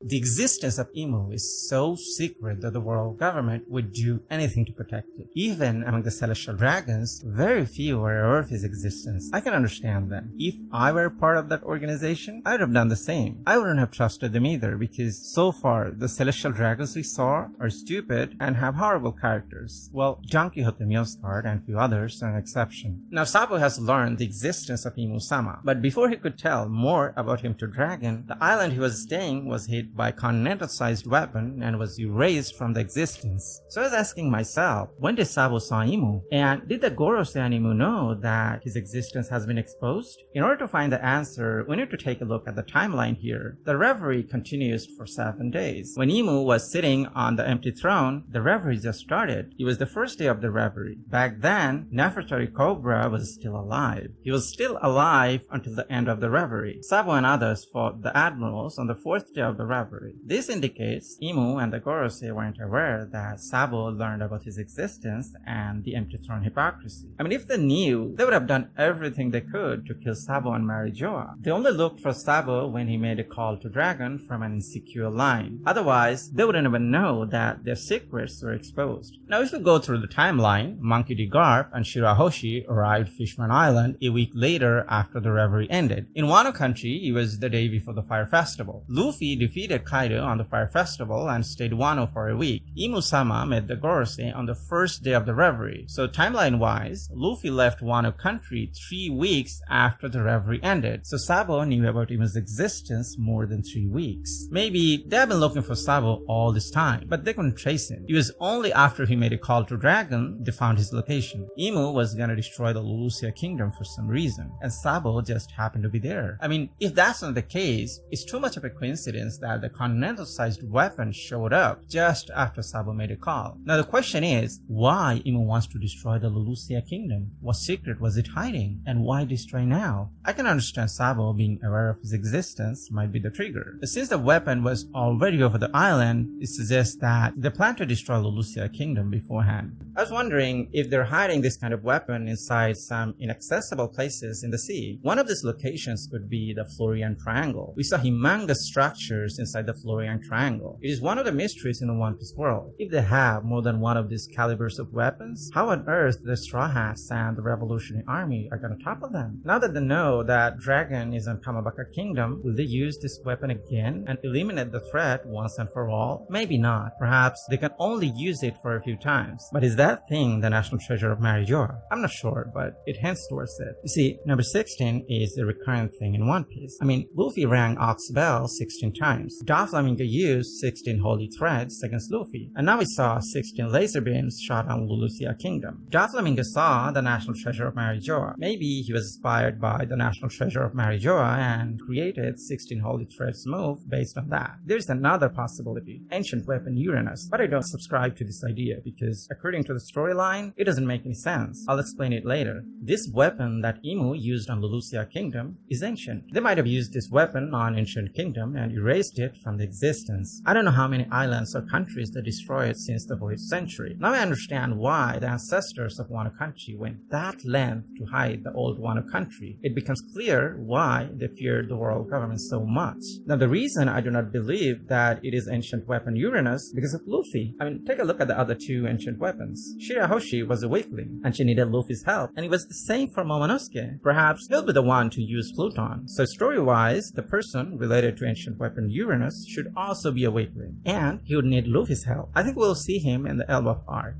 The existence of Imu is so secret that the world government would do anything to protect it. Even among the celestial dragons, very few are aware of his existence. I can understand them. If I were part of that organization, I would have done the same. I wouldn't have trusted them either, because so far the celestial dragons we saw are stupid and have horrible characters. Well, Don Quixote Mjosgard and a few others are an exception. Now Sabo has learned the existence of Imu-sama, but before he could tell more about him to Dragon, the island he was staying was hit by a continental-sized weapon and was erased from the existence. So I was asking myself, when did Sabo saw Imu? And did the Geoise and Imu know that his existence has been exposed? In order to find the answer, we need to take a look at the timeline here. The reverie continues for 7 days. When Imu was sitting on the empty throne, the reverie just started. It was the first day of the reverie. Back then, Nefertari Cobra was still alive. He was still alive until the end of the reverie. Sabo and others fought the admirals on the 4th day of the reverie. This indicates Imu and the Geoise weren't aware that Sabo learned about his existence and the empty throne hypocrisy. I mean, if they knew, they would have done everything they could to kill Sabo and marry Joa. They only looked for Sabo when he made a call to Dragon from an insecure line. Otherwise, they wouldn't even know that their secrets were exposed. Now, if we go through the timeline, Monkey D. Garp and Shirahoshi arrived Fishman Island a week later after the reverie ended. In Wano country, it was the day before the Fire Festival. Luffy defeated Kaido on the Fire Festival and stayed Wano for a week. Imu-sama met the Geoise on the first day of the reverie. So timeline-wise, Luffy left Wano country 3 weeks after the reverie ended. So Sabo knew about Imu's existence more than 3 weeks. Maybe they have been looking for Sabo all this time, but they couldn't trace him. It was only after he made a call to Dragon they found his location. Imu was gonna destroy the Lulusia Kingdom for some reason, and Sabo just happened to be there. I mean, if that's not the case, it's too much of a coincidence that the continental-sized weapon showed up just after Sabo made a call. Now the question is, why Imu wants to destroy the Lulusia Kingdom? What secret was it hiding? And why destroy now? I can understand Sabo being aware of his existence might be the trigger. But since the weapon was already over the island, it suggests that they plan to destroy Lulusia Kingdom beforehand. I was wondering if they're hiding this kind of weapon inside some inaccessible places in the sea. One of these locations could be the Florian Triangle. We saw humongous structures inside the Florian Triangle. It is one of the mysteries in the One Piece world. If they have more than one of these calibers of weapons, how on earth the Straw Hats and the Revolutionary Army are gonna topple them? Now that they know that Dragon is on Kamabaka Kingdom, will they use this weapon again and eliminate the threat once and for all? Maybe not. Perhaps they can only use it for a few times. But is that thing the national treasure of Marijoa? I'm not sure, but it hints towards it. You see, number 16 is the recurrent thing in One Piece. I mean, Luffy rang Ox Bell 16 times. Doflamingo used 16 holy threads against Luffy. And now we saw 16 laser beams shot on Lulusia Kingdom. Doflamingo saw the national treasure of Marijoa. Maybe he was inspired by the national treasure of Marijoa and created 16 holy threads move based on that. There's another possibility, Ancient Weapon Uranus, but I don't subscribe to this idea because according to the storyline, it doesn't make any sense. I'll explain it later. This weapon that Imu used on Lulusia Kingdom is ancient. They might have used this weapon on Ancient Kingdom and erased it from the existence. I don't know how many islands or countries they destroyed since the 4th century. Now I understand why the ancestors of Wano country went that length to hide the old Wano country. It becomes clear why they feared the world government so much. Now the reason I do not believe that it is Ancient Weapon Uranus because of Luffy. I mean, take a look at the other two ancient weapons. Shirahoshi was a weakling and she needed Luffy's help, and it was the same for Momonosuke. Perhaps he'll be the one to use Pluton. So story-wise, the person related to Ancient Weapon Uranus should also be a weakling, and he would need Luffy's help. I think we'll see him in the Elbaf arc.